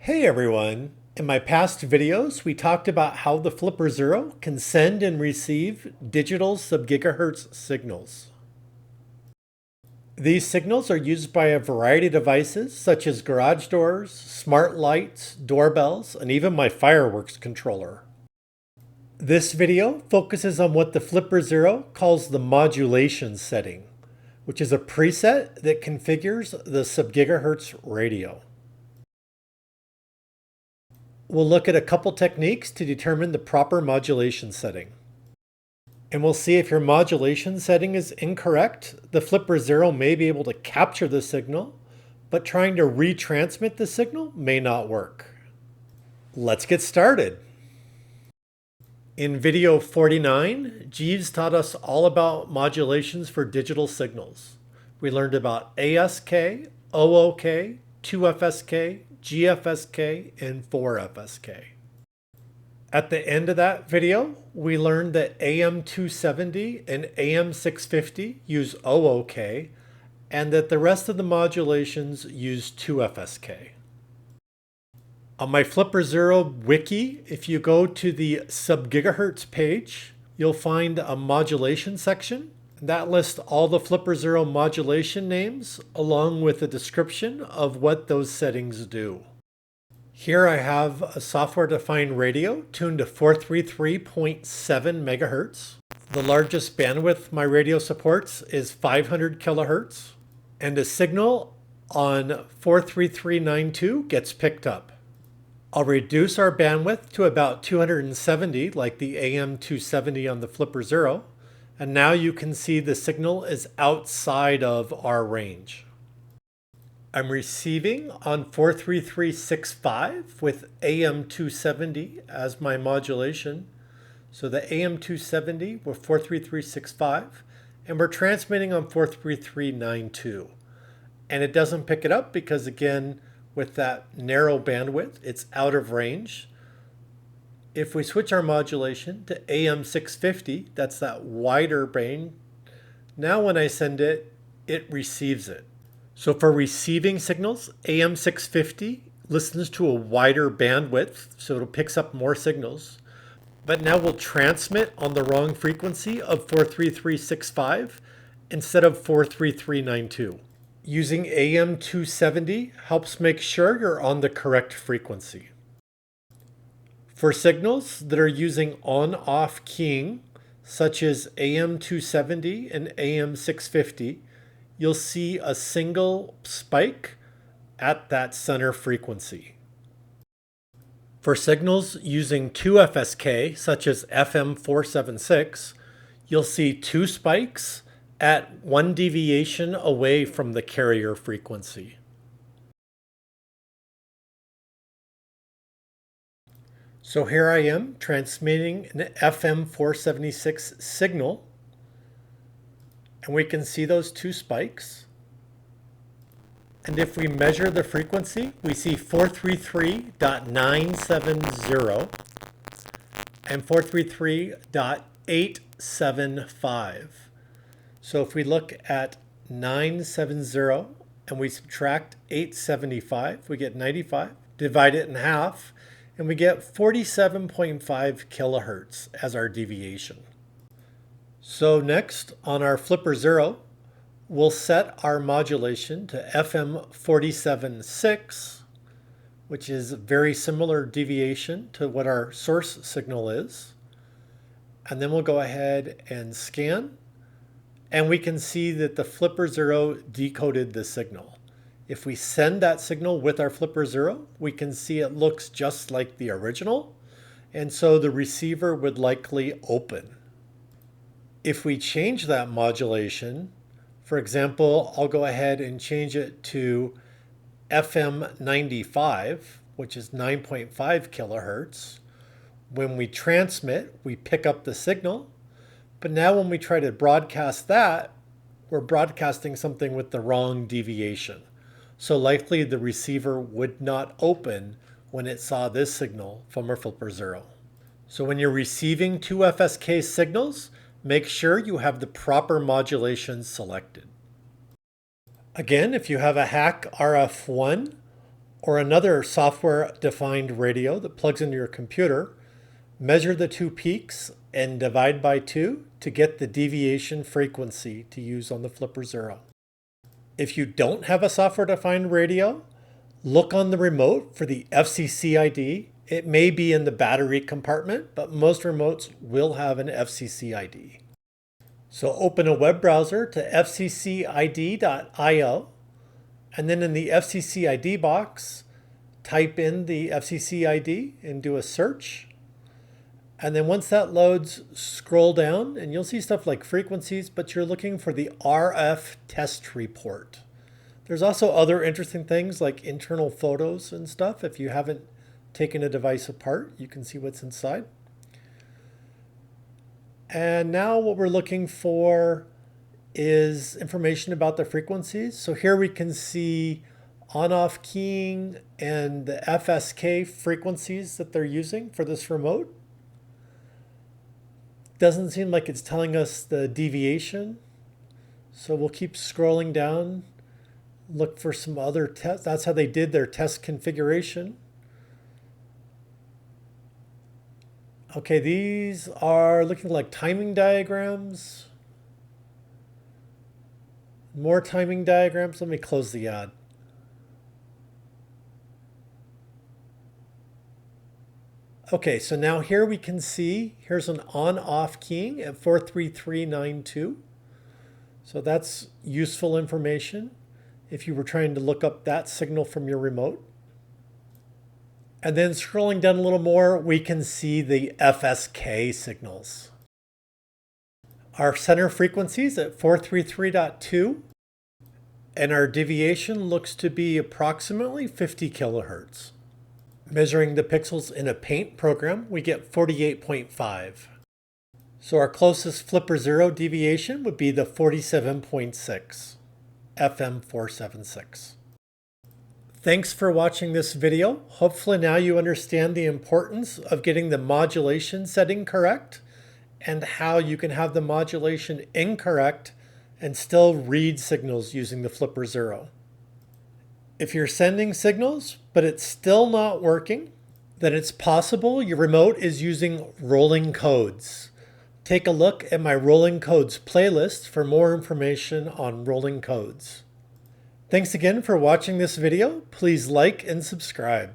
Hey everyone! In my past videos, we talked about how the Flipper Zero can send and receive digital sub-gigahertz signals. These signals are used by a variety of devices such as garage doors, smart lights, doorbells, and even my fireworks controller. This video focuses on what the Flipper Zero calls the modulation setting, which is a preset that configures the sub-gigahertz radio. We'll look at a couple techniques to determine the proper modulation setting. And we'll see if your modulation setting is incorrect. The Flipper Zero may be able to capture the signal, but trying to retransmit the signal may not work. Let's get started. In video 49, Jeeves taught us all about modulations for digital signals. We learned about ASK, OOK, 2FSK, GFSK, and 4FSK. At the end of that video, we learned that AM270 and AM650 use OOK, and that the rest of the modulations use 2FSK. On my Flipper Zero wiki, if you go to the sub-gigahertz page, you'll find a modulation section. That lists all the Flipper Zero modulation names along with a description of what those settings do. Here I have a software-defined radio tuned to 433.7 megahertz. The largest bandwidth my radio supports is 500 kilohertz, and a signal on 43392 gets picked up. I'll reduce our bandwidth to about 270 like the AM270 on the Flipper Zero. And now you can see the signal is outside of our range. I'm receiving on 43365 with AM270 as my modulation. So the AM270 with 43365, and we're transmitting on 43392. And it doesn't pick it up because, again, with that narrow bandwidth, it's out of range. If we switch our modulation to AM650, that's that wider band, now when I send it, it receives it. So for receiving signals, AM650 listens to a wider bandwidth, so it picks up more signals. But now we'll transmit on the wrong frequency of 43365 instead of 43392. Using AM270 helps make sure you're on the correct frequency. For signals that are using on-off keying, such as AM270 and AM650, you'll see a single spike at that center frequency. For signals using 2FSK, such as FM476, you'll see two spikes at one deviation away from the carrier frequency. So here I am transmitting an FM476 signal, and we can see those two spikes. And if we measure the frequency, we see 433.970 and 433.875. So if we look at 970 and we subtract 875, we get 95, divide it in half, and we get 47.5 kilohertz as our deviation. So next, on our Flipper Zero, we'll set our modulation to FM476, which is a very similar deviation to what our source signal is. And then we'll go ahead and scan, and we can see that the Flipper Zero decoded the signal. If we send that signal with our Flipper Zero, we can see it looks just like the original, and so the receiver would likely open. If we change that modulation, for example, I'll go ahead and change it to FM95, which is 9.5 kilohertz. When we transmit, we pick up the signal, but now when we try to broadcast that, we're broadcasting something with the wrong deviation. So likely the receiver would not open when it saw this signal from our Flipper Zero. So when you're receiving 2FSK signals, make sure you have the proper modulation selected. Again, if you have a hack RF1 or another software-defined radio that plugs into your computer, measure the two peaks and divide by 2 to get the deviation frequency to use on the Flipper Zero. If you don't have a software-defined radio, look on the remote for the FCC ID. It may be in the battery compartment, but most remotes will have an FCC ID. So open a web browser to fccid.io, and then in the FCC ID box, type in the FCC ID and do a search. And then once that loads, scroll down and you'll see stuff like frequencies, but you're looking for the RF test report. There's also other interesting things like internal photos and stuff. If you haven't taken a device apart, you can see what's inside. And now what we're looking for is information about the frequencies. So here we can see on-off keying and the FSK frequencies that they're using for this remote. Doesn't seem like it's telling us the deviation. So we'll keep scrolling down, look for some other tests. That's how they did their test configuration. Okay, these are looking like timing diagrams. More timing diagrams. Let me close the ad. Okay, so now here we can see, here's an on-off keying at 43392. So that's useful information if you were trying to look up that signal from your remote. And then scrolling down a little more, we can see the FSK signals. Our center frequency is at 433.2, and our deviation looks to be approximately 50 kilohertz. Measuring the pixels in a paint program, we get 48.5. So our closest Flipper Zero deviation would be the 47.6, FM 476. Thanks for watching this video. Hopefully now you understand the importance of getting the modulation setting correct and how you can have the modulation incorrect and still read signals using the Flipper Zero. If you're sending signals, but it's still not working, then it's possible your remote is using rolling codes. Take a look at my rolling codes playlist for more information on rolling codes. Thanks again for watching this video. Please like and subscribe.